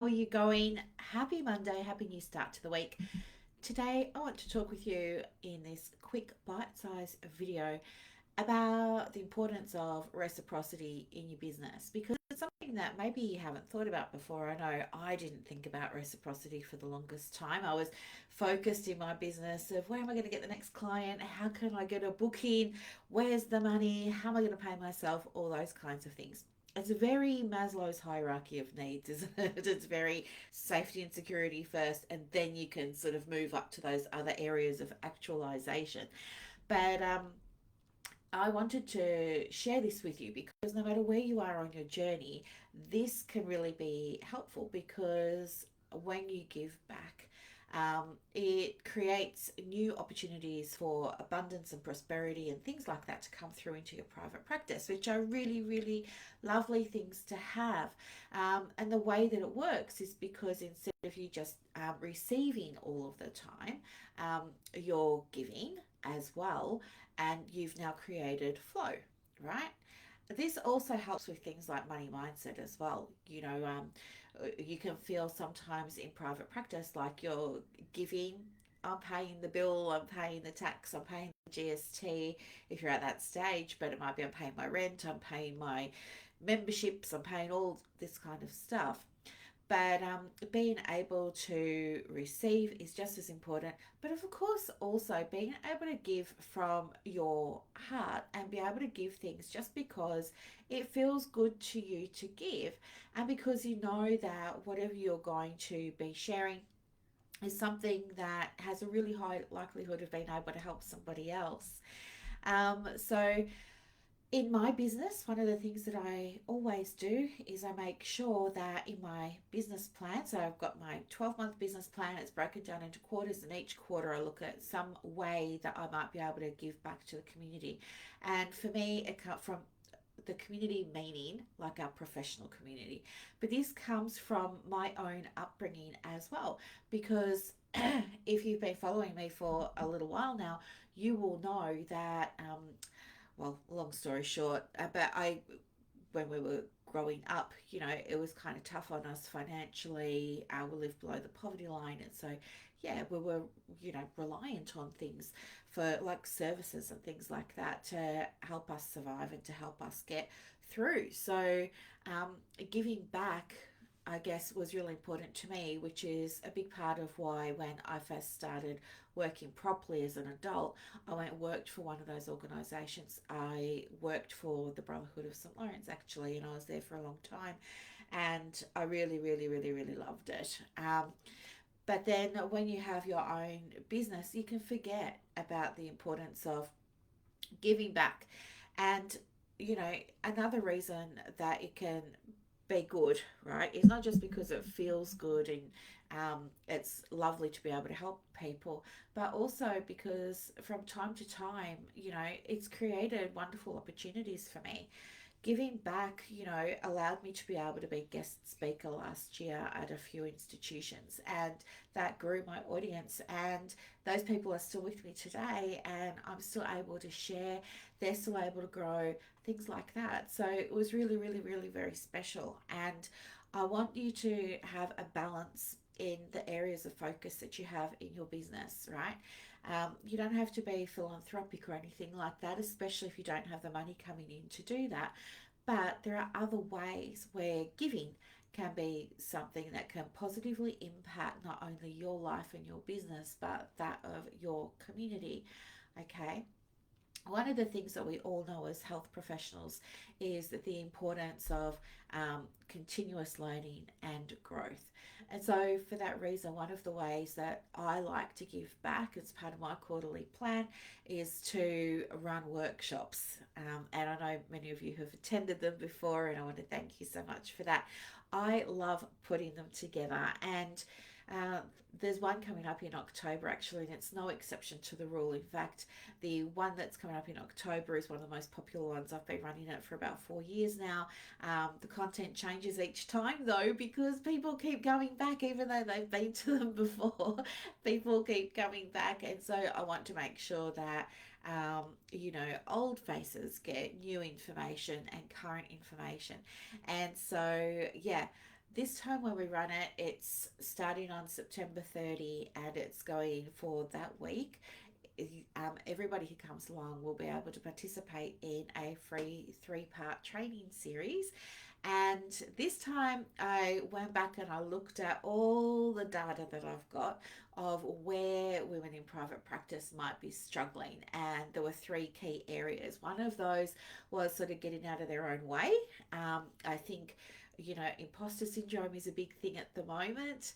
How are you going? Happy Monday, happy new start to the week. Today, I want to talk with you in this quick bite sized video about the importance of reciprocity in your business because it's something that maybe you haven't thought about before. I know I didn't think about reciprocity for the longest time. I was focused in my business of where am I going to get the next client? How can I get a booking? Where's the money? How am I going to pay myself? All those kinds of things. It's a very Maslow's hierarchy of needs, isn't it? It's very safety and security first, and then you can sort of move up to those other areas of actualization. But I wanted to share this with you because no matter where you are on your journey, this can really be helpful because when you give back, it creates new opportunities for abundance and prosperity and things like that to come through into your private practice, which are really, really lovely things to have. And the way that it works is because instead of you just receiving all of the time, you're giving as well, and you've now created flow, right? This also helps with things like money mindset as well. You can feel sometimes in private practice like you're giving, I'm paying the bill, I'm paying the tax, I'm paying the GST if you're at that stage, but it might be I'm paying my rent, I'm paying my memberships, I'm paying all this kind of stuff. But being able to receive is just as important. But of course, also being able to give from your heart and be able to give things just because it feels good to you to give, and because you know that whatever you're going to be sharing is something that has a really high likelihood of being able to help somebody else. So in my business, one of the things that I always do is I make sure that in my business plan, so I've got my 12-month business plan, it's broken down into quarters, and each quarter I look at some way that I might be able to give back to the community. And for me, it comes from the community, meaning like our professional community. But this comes from my own upbringing as well, because if you've been following me for a little while now, you will know that well, long story short, but when we were growing up, it was kind of tough on us financially. We lived below the poverty line. And so, yeah, we were, reliant on things for like services and things like that to help us survive and to help us get through. So, um, giving back, I guess, was really important to me, which is a big part of why when I first started working properly as an adult, I went and worked for one of those organisations. I worked for the Brotherhood of St. Lawrence actually, and I was there for a long time, and I really, really, really, really loved it. But then when you have your own business, you can forget about the importance of giving back. And, another reason that it can be good, right? It's not just because it feels good and it's lovely to be able to help people, but also because from time to time, it's created wonderful opportunities for me. Giving back, allowed me to be able to be guest speaker last year at a few institutions, and that grew my audience. And those people are still with me today, and I'm still able to share. They're still able to grow, things like that. So it was really, really, really very special. And I want you to have a balance in the areas of focus that you have in your business, right? You don't have to be philanthropic or anything like that, especially if you don't have the money coming in to do that. But there are other ways where giving can be something that can positively impact not only your life and your business, but that of your community. Okay. One of the things that we all know as health professionals is that the importance of continuous learning and growth. And so, for that reason, one of the ways that I like to give back as part of my quarterly plan is to run workshops. And I know many of you have attended them before, and I want to thank you so much for that. I love putting them together, and uh, there's one coming up in October actually, and it's no exception to the rule. In fact, the one that's coming up in October is one of the most popular ones. I've been running it for about 4 years now. The content changes each time though because people keep coming back, even though they've been to them before. People keep coming back, and so I want to make sure that old faces get new information and current information. And so, yeah, This time when we run it, it's starting on September 30 and it's going for that week. Everybody who comes along will be able to participate in a free three-part training series. And this time I went back and I looked at all the data that I've got of where women in private practice might be struggling. And there were three key areas. One of those was sort of getting out of their own way. I think imposter syndrome is a big thing at the moment.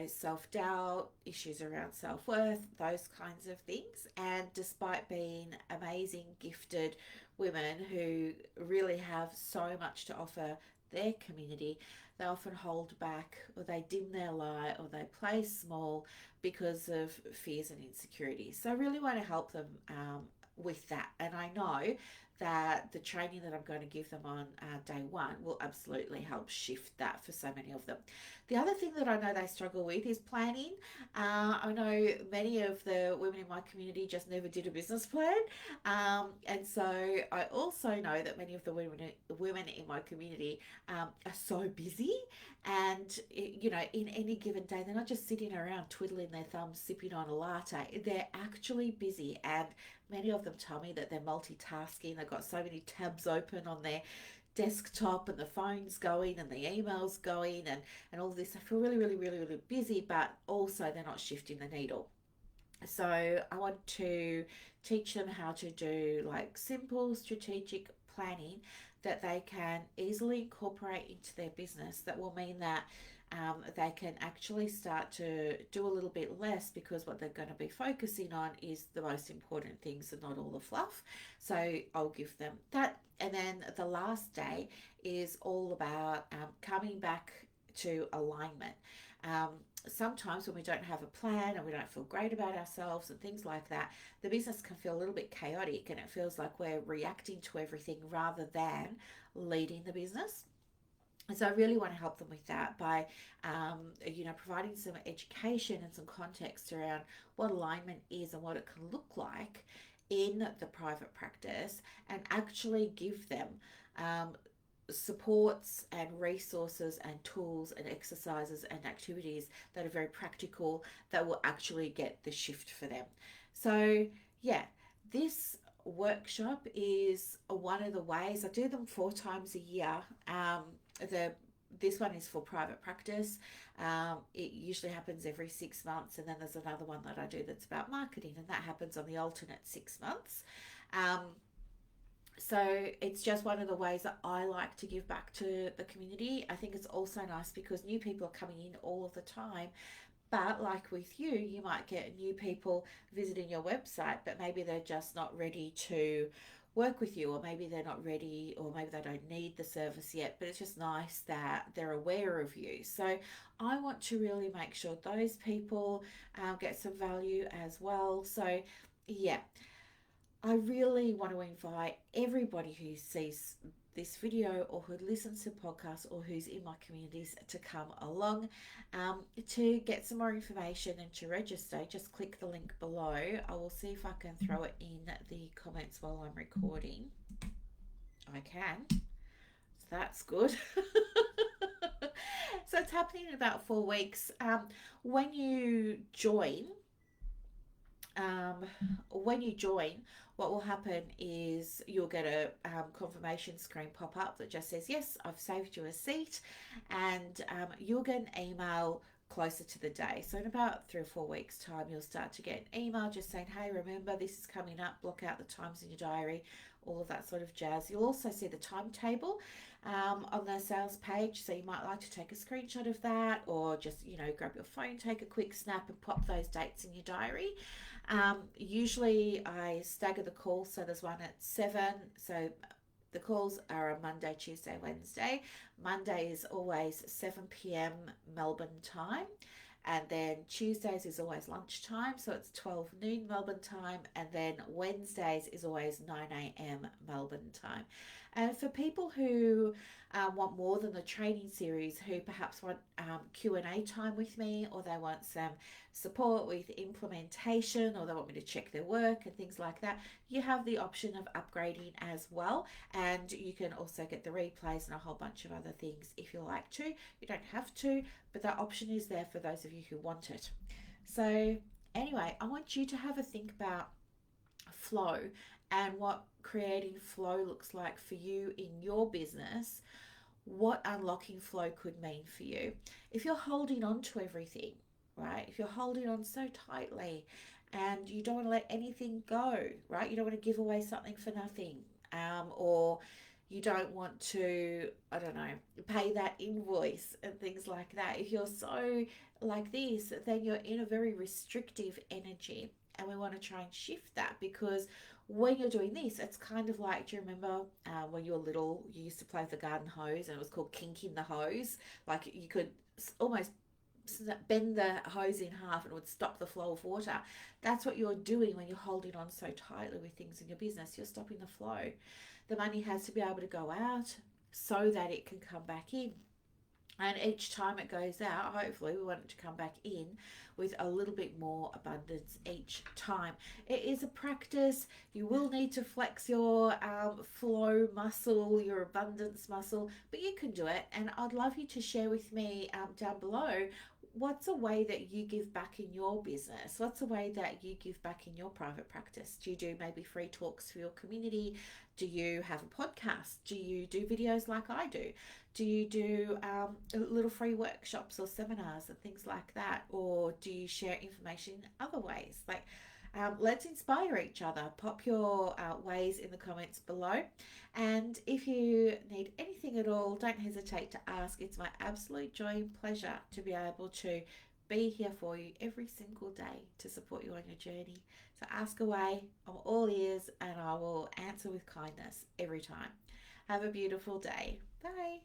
Self doubt, issues around self worth, those kinds of things. And despite being amazing, gifted women who really have so much to offer their community, they often hold back or they dim their light or they play small because of fears and insecurities. So I really want to help them with that. And I know that the training that I'm going to give them on day one will absolutely help shift that for so many of them. The other thing that I know they struggle with is planning. I know many of the women in my community just never did a business plan. And so I also know that many of the women in my community are so busy. And, in any given day, they're not just sitting around twiddling their thumbs, sipping on a latte. They're actually busy. And many of them tell me that they're multitasking. They've got so many tabs open on their desktop and the phone's going and the emails going and all this. I feel really, really, really, really busy, but also they're not shifting the needle. So I want to teach them how to do like simple strategic planning that they can easily incorporate into their business. That will mean that they can actually start to do a little bit less because what they're going to be focusing on is the most important things and not all the fluff. So I'll give them that. And then the last day is all about coming back to alignment. Um, Sometimes when we don't have a plan and we don't feel great about ourselves and things like that, the business can feel a little bit chaotic and it feels like we're reacting to everything rather than leading the business. And so I really want to help them with that by, providing some education and some context around what alignment is and what it can look like in the private practice, and actually give them um, supports and resources and tools and exercises and activities that are very practical that will actually get the shift for them. So, yeah, this workshop is one of the ways I do them 4 times a year. The This one is for private practice. It usually happens every 6 months, and then there's another one that I do that's about marketing, and that happens on the alternate 6 months. Um, so it's just one of the ways that I like to give back to the community. I think it's also nice because new people are coming in all of the time. But like with you, you might get new people visiting your website, but maybe they're just not ready to work with you, or maybe they're not ready, or maybe they don't need the service yet. But it's just nice that they're aware of you. So I want to really make sure those people get some value as well. So, yeah, I really want to invite everybody who sees this video or who listens to podcasts or who's in my communities to come along to get some more information and to register. Just click the link below. I will see if I can throw it in the comments while I'm recording. I can. So that's good. So it's happening in about 4 weeks. When you join, um, when you join, what will happen is you'll get a confirmation screen pop up that just says, yes, I've saved you a seat, and you'll get an email closer to the day. So in about 3 or 4 weeks' time, you'll start to get an email just saying, hey, remember, this is coming up, block out the times in your diary, all of that sort of jazz. You'll also see the timetable on the sales page. So you might like to take a screenshot of that, or just, grab your phone, take a quick snap and pop those dates in your diary. Usually I stagger the calls, so there's one at 7. So the calls are on Monday, Tuesday, Wednesday. Monday is always 7 p.m. Melbourne time. And then Tuesdays is always lunchtime, so it's 12 noon Melbourne time. And then Wednesdays is always 9 a.m. Melbourne time. And for people who want more than the training series, who perhaps want Q&A time with me, or they want some support with implementation, or they want me to check their work and things like that, you have the option of upgrading as well. And you can also get the replays and a whole bunch of other things if you like to. You don't have to, but that option is there for those of you who want it. So anyway, I want you to have a think about flow and what creating flow looks like for you in your business, what unlocking flow could mean for you. If you're holding on to everything, right? If you're holding on so tightly and you don't want to let anything go, right? You don't want to give away something for nothing, or you don't want to, I don't know, pay that invoice and things like that. If you're so like this, then you're in a very restrictive energy. And we want to try and shift that, because when you're doing this, it's kind of like, do you remember when you were little, you used to play with the garden hose and it was called kinking the hose? Like you could almost bend the hose in half and it would stop the flow of water. That's what you're doing when you're holding on so tightly with things in your business. You're stopping the flow. The money has to be able to go out so that it can come back in. And each time it goes out, hopefully we want it to come back in with a little bit more abundance each time. It is a practice. You will need to flex your flow muscle, your abundance muscle, but you can do it. And I'd love you to share with me down below, what's a way that you give back in your business? What's a way that you give back in your private practice? Do you do maybe free talks for your community? Do you have a podcast? Do you do videos like I do? Do you do little free workshops or seminars and things like that? Or do you share information in other ways? Like, let's inspire each other. Pop your ways in the comments below. And if you need anything at all, don't hesitate to ask. It's my absolute joy and pleasure to be able to be here for you every single day to support you on your journey. So ask away. I'm all ears and I will answer with kindness every time. Have a beautiful day. Bye.